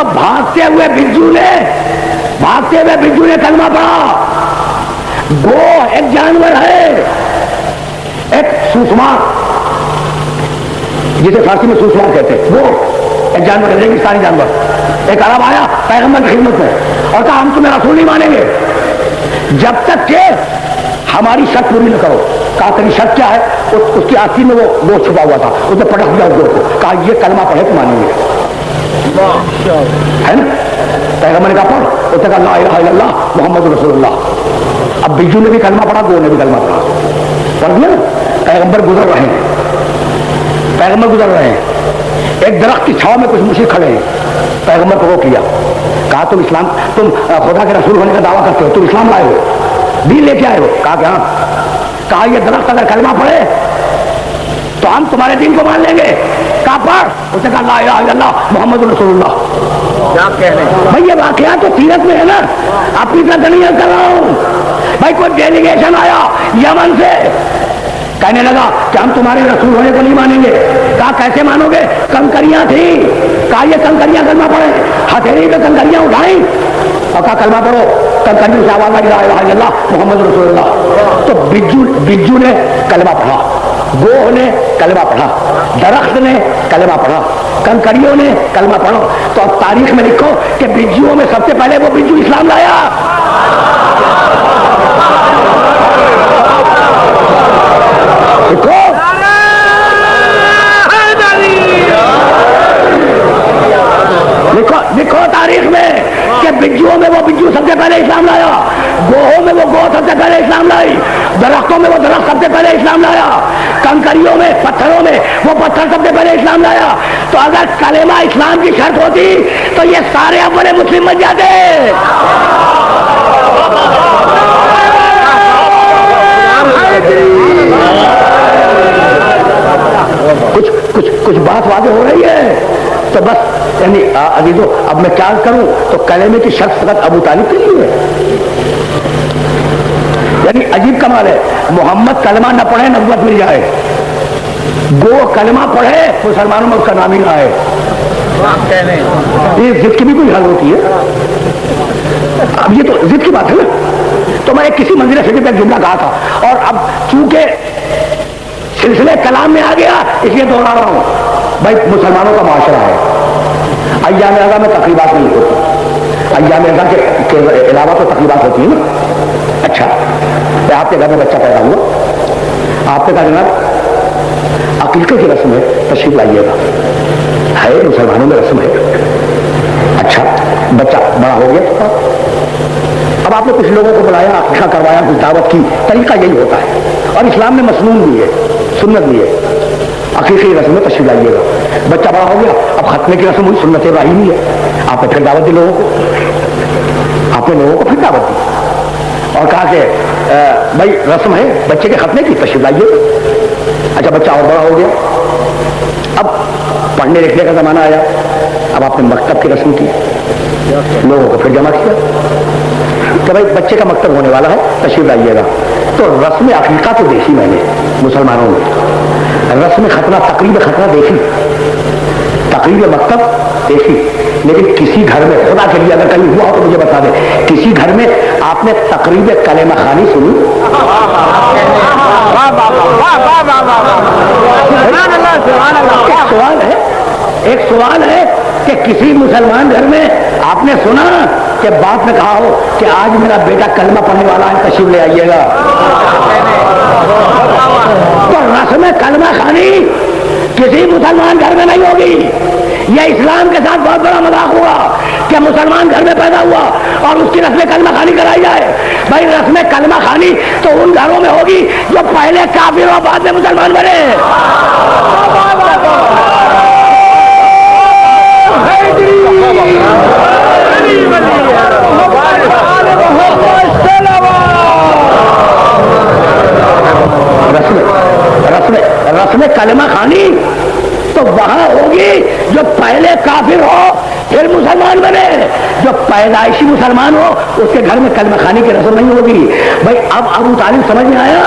تو بھاگتے ہوئے بجو نے کلمہ پڑھا. گو ایک جانور ہے, ایک سوسمار, جسے فارسی میں سوسمار کہتے ہیں, وہ ایک جانور ہے, ریگستانی جانور. ایک عرب آیا پیغمبر کی خدمت میں اور کہا ہم تمہیں رسول نہیں مانیں گے جب تک کہ ہماری شرط پوری نہ کرو. کہا تیری شرط کیا ہے؟ اس کی آستین میں وہ گوشت چھپا ہوا تھا, اس نے پٹک دیا اس گوشت کو. کہا یہ کلمہ پڑھے تو مانیں گے, ہے نا. پیغمبر نے کہا پڑھ, اس نے کہا لا الہ الا اللہ محمد رسول اللہ. اب بجو نے بھی کلمہ پڑھا, گو نے بھی کلمہ پڑھا, پڑھ دیا نا. پیغمبر گزر رہے ہیں, ایک درخت کی چھاؤں میں کچھ مشرک کھڑے ہیں. پیغمبر کو وہ کیا, کہا تم خدا کے رسول ہونے کا دعویٰ کرتے ہو, تم اسلام لائے ہو, دین لے کے آئے ہو؟ کہا کہ ہاں. کہا یہ درخت اگر کلمہ پڑھے تو ہم تمہارے دین کو مان لیں گے. کہا پڑھ, اس نے کہا لا الہ الا اللہ محمد رسول اللہ. بھائی یہ واقعات تو سیرت میں ہے نا, اپنی طرح نہیں کر رہا ہوں. بھائی کوئی ڈیلیگیشن آیا یمن سے, کہنے لگا کہ ہم تمہارے رسول ہونے کو نہیں مانیں گے. کہا کیسے مانو گے؟ کنکریاں تھیں. کہا یہ کنکریاں کلمہ پڑھے, ہتھیلی پہ کنکریاں اٹھائیں اور کہا کلمہ پڑھو. کنکریوں سے آواز آئی لا الہ الا اللہ محمد رسول اللہ. تو بجو نے کلمہ پڑھا, گوہ نے کلمہ پڑھا, درخت نے کلمہ پڑھا, کنکریوں نے کلمہ پڑھا. تو اب تاریخ میں لکھو کہ بجوؤں میں سب سے پہلے وہ بجو اسلام لایا. لکھو تاریخ میں کہ بجوؤں میں وہ بجو سب سے پہلے اسلام لایا, گوہوں میں وہ گو سب سے پہلے اسلام لائی, درختوں میں وہ درخت سب سے پہلے اسلام لایا, کنکریوں میں پتھروں میں وہ پتھر سب سے پہلے اسلام لایا. تو اگر کلمہ اسلام کی شرط ہوتی تو یہ سارے اول مسلم بن جاتے. کچھ بات واضح ہو رہی ہے. تو بس یعنی عزیزو اب میں کیا کروں, تو کلمے کی شرط فقط ابو طالب کے لیے ہے. یعنی عجیب کمال ہے, محمد کلمہ نہ پڑھے نبوت مل جائے, گو کلمہ پڑھے مسلمانوں میں اس کا نام ہی نہ آئے. یہ ضد کی بھی کوئی حل ہوتی ہے. اب یہ تو ضد کی بات ہے نا. تو میں کسی منزل سے ایک جملہ کہا تھا, اور اب چونکہ سلسلے کلام میں آ گیا اس لیے دوہرا رہا ہوں. بھائی مسلمانوں کا معاشرہ ہے, ایام اعزا میں تقریبات نہیں ہوتی, ایام اعزا کے علاوہ تو تقریبات ہوتی ہیں نا. اچھا آپ کے گھر میں بچہ پیدا ہوا, آپ نے کہا جناب عقیقے کی رسم ہے, تشریف لائیے گا. ہے مسلمانوں میں رسم ہے. اچھا بچہ بڑا ہو گیا, اب آپ نے کچھ لوگوں کو بلایا, عقیقہ کروایا, کچھ دعوت کی. طریقہ یہی ہوتا ہے, اور اسلام میں مسنون بھی ہے, سنت بھی ہے. عقیقے کی رسم میں تشریف لائیے گا. بچہ بڑا ہو گیا, اب ختنے کی رسم ہوئی, سنت ابراہیمی ہے. آپ نے پھر دعوت دی لوگوں کو, آپ نے لوگوں کو پھر دعوت دی اور کہا کہ بھائی رسم ہے بچے کے ختنے کی, تشریف لائیے. اچھا بچہ اور بڑا ہو گیا, اب پڑھنے لکھنے کا زمانہ آیا, اب آپ نے مکتب کی رسم کی, لوگوں کو پھر جمع کیا کہ بھائی بچے کا مکتب ہونے والا ہے, تشریف لائیے گا. تو رسم عقیقہ تو دیکھی میں نے مسلمانوں میں, رسم ختنہ تقریب ختنہ دیکھی, تقریب مکتب دیکھی, لیکن کسی گھر میں خدا کے لیے اگر کہیں ہوا ہو تو مجھے بتا دیں, کسی گھر میں آپ نے تقریب کلمہ خوانی سنی؟ ایک سوال ہے کہ کسی مسلمان گھر میں آپ نے سنا کہ باپ نے کہا ہو کہ آج میرا بیٹا کلمہ پڑھنے والا ہے, تشریف لے آئیے گا. تو رسم کلمہ خوانی کسی مسلمان گھر میں نہیں ہوگی. یہ اسلام کے ساتھ بہت بڑا مذاق ہوا کہ مسلمان گھر میں پیدا ہوا اور اس کی رسم کلمہ خوانی کرائی جائے. بھائی رسم کلمہ خوانی تو ان گھروں میں ہوگی جو پہلے کافر اور بعد میں مسلمان بنے. رسم کلمہ خوانی تو وہاں ہوگی جو پہلے کافر ہو پھر مسلمان بنے. جو پیدائشی مسلمان ہو اس کے گھر میں کلمہ خوانی کی رسم نہیں ہوگی. بھائی اب ابو طالب سمجھ میں آیا,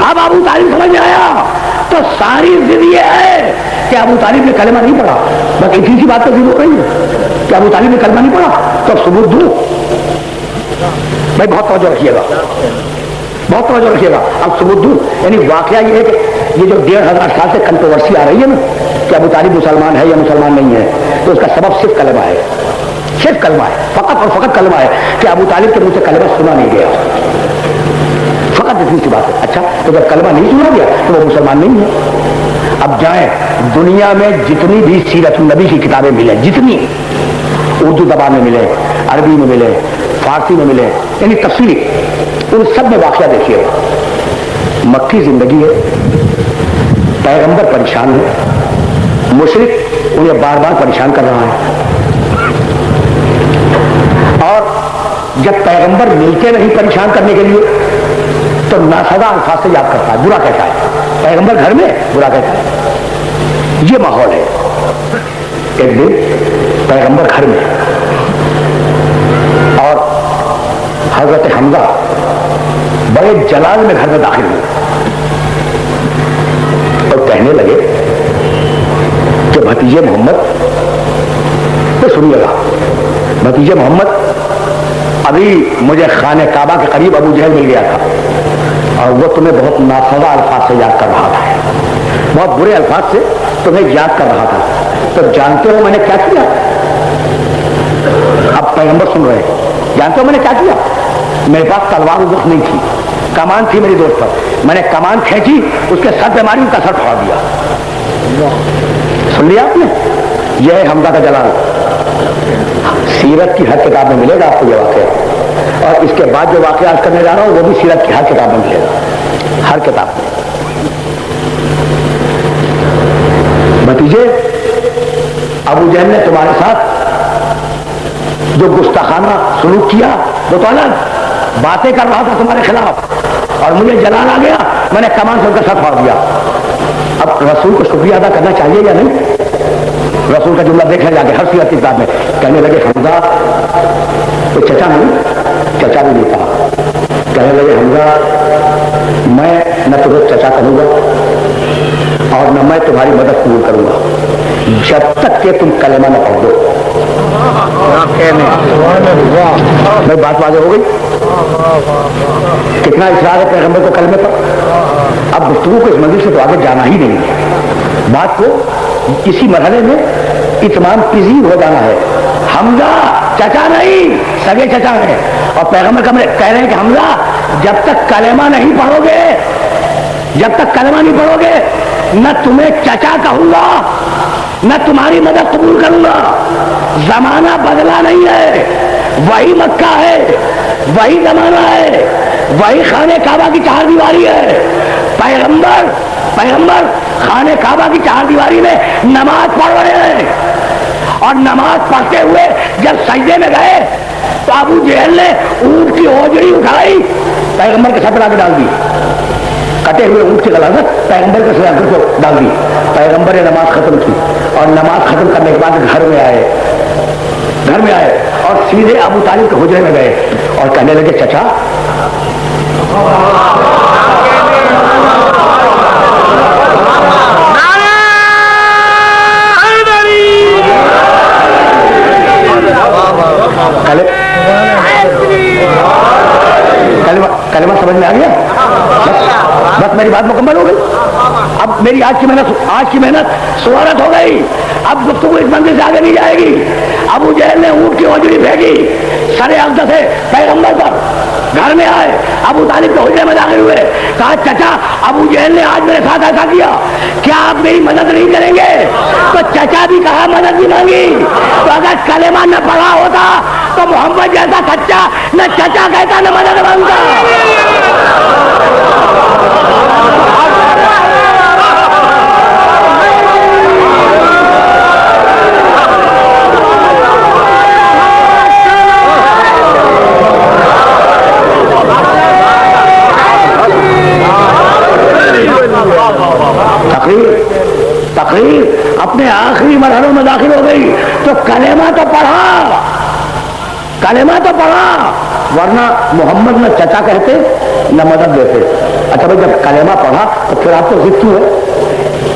اب ابو طالب سمجھ میں آیا. تو ساری ضد یہ ہے کہ ابو طالب نے کلمہ نہیں پڑھا، بس اتنی سی بات تو ضرور رہی ہے کہ ابو طالب نے کلمہ نہیں پڑھا، تو اب ثبوت دوں بھائی، بہت توجہ رکھیے گا، بہت توجہ رکھیے گا، اب ثبوت دوں. یعنی واقعہ یہ ہے کہ یہ جو 1500 سال سے کنٹروورسی آ رہی ہے نا کہ ابو طالب مسلمان ہے یا مسلمان نہیں ہے، تو اس کا سبب صرف کلمہ ہے، صرف کلمہ ہے، فقط اور فقط کلمہ ہے کہ ابو طالب کے منہ سے کلمہ سنا نہیں گیا، فقط اتنی سی بات ہے. اچھا تو جب کلمہ نہیں سنا گیا تو وہ مسلمان نہیں ہے. اب جائیں دنیا میں جتنی بھی سیرت النبی کی کتابیں ملیں، جتنی اردو زبان میں ملے، عربی میں ملے، فارسی میں ملے، یعنی تفصیلی، ان سب میں واقعہ دیکھیے. مکی زندگی ہے، پیغمبر پریشان ہے، مشرک انہیں بار بار پریشان کر رہا ہے، اور جب پیغمبر ملتے نہیں پریشان کرنے کے لیے تو ناسزا الفاظ سے یاد کرتا ہے، برا کہتا ہے. پیغمبر گھر میں برا کہتا ہے. یہ ماحول ہے. ایک دن پیغمبر گھر میں اور حضرت حمزہ بڑے جلال میں گھر میں داخل ہوئے اور کہنے لگے کہ بھتیجے محمد، تو سنیے گا، بھتیجے محمد، ابھی مجھے خانہ کعبہ کے قریب ابو جہل مل گیا تھا اور وہ تمہیں بہت ناسزا الفاظ سے یاد کر رہا تھا، بہت برے الفاظ سے تمہیں یاد کر رہا تھا. تو جانتے ہو میں نے کیا کیا؟ اب پیغمبر سن رہے ہیں. جانتے ہو میں نے کیا کیا؟ میرے پاس تلوار اس وقت نہیں تھی، کمان تھی میری دوست پر، میں نے کمان کھینچی، اس کے سر پہ ماری، اس کا سر پھاڑ دیا. سن لیا آپ نے؟ یہ ہے حمزہ کا جلال. سیرت کی ہر کتاب میں ملے گا آپ کو یہ واقعہ، اور اس کے بعد جو واقعات کرنے جا رہا ہوں وہ بھی سیرت کی ہر کتاب میں ملے گا، ہر کتاب میں. بھتیجے، ابو جہل نے تمہارے ساتھ جو گستاخانہ سلوک کیا وہ تو الگ، باتیں کر رہا تھا تمہارے خلاف اور مجھے جلال آ گیا، میں نے کمان سے ان کا سر پھاڑ دیا. اب رسول کو شکریہ ادا کرنا چاہیے یا نہیں؟ رسول کا جملہ دیکھ لیں جا کے ہر سیرت کی کتاب میں. کہنے لگے حمزہ، تو چچا نہیں، چچا بھی نہیں کہا. کہنے لگے حمزہ، میں نہ تمہیں چچا کہوں گا اور نہ میں تمہاری مدد قبول کروں گا جب تک کہ تم کلمہ نہ پڑھ دو. میں بات واضح ہو گئی؟ کتنا اصرار ہے پیغمبر کو کلمے پر. اب گفتگو کو اس منزل سے تو آگے جانا ہی نہیں ہے، بات کو اسی مرحلے میں اتمام پذیر ہو جانا ہے. حمزہ چچا نہیں، سگے چچا ہے، اور پیغمبر کا کہہ رہے ہیں کہ حمزہ جب تک کلمہ نہیں پڑھو گے، جب تک کلمہ نہیں پڑھو گے نہ تمہیں چچا کہوں گا نہ تمہاری مدد قبول کروں گا. زمانہ بدلا نہیں ہے، وہی مکہ ہے، وہی زمانہ ہے، وہی خانہ کعبہ کی چار دیواری ہے. پیغمبر خانہ کعبہ کی چار دیواری میں نماز پڑھ رہے ہیں، اور نماز پڑھتے ہوئے جب سجدے میں گئے تو ابو جہل نے اونٹ کی اوجڑی اٹھائی، پیغمبر کے سر پر آ کے ڈال دی. کٹے ہوئے اونٹ کی غلاظت پیغمبر کے سر کو ڈال دی. پیغمبر نے نماز ختم کی اور نماز ختم کرنے کے بعد گھر میں آئے اور سیدھے ابو طالب کے حجرے میں گئے اور کہنے لگے چچا، کلمہ سمجھ میں آ گیا؟ بس میری بات مکمل ہو گئی. اب میری آج کی محنت سوارت ہو گئی. اب گفتگو اس منزل سے آگے نہیں جائے گی. ابو جہل نے اونٹ کی اوجڑی پھینکی سر اقدس سے پیغمبر پر. گھر میں آئے، ابو طالب کے حجرے میں داخل ہوئے، کہا چچا ابو جہل نے آج میرے ساتھ ایسا کیا، کیا آپ میری مدد نہیں کریں گے؟ تو چچا بھی کہا، مدد بھی مانگی. تو اگر کلمہ نہ پڑھا ہوتا تو محمد جیسا سچا نہ چچا کہتا نہ مدد مانگتا. تقریر اپنے آخری مرحلوں میں داخل ہو گئی تو کلمہ تو پڑھا، ورنہ محمد نہ چچا کہتے نہ مدد دیتے. اچھا بھائی جب کلمہ پڑھا تو پھر آپ کو ضد کیوں ہے؟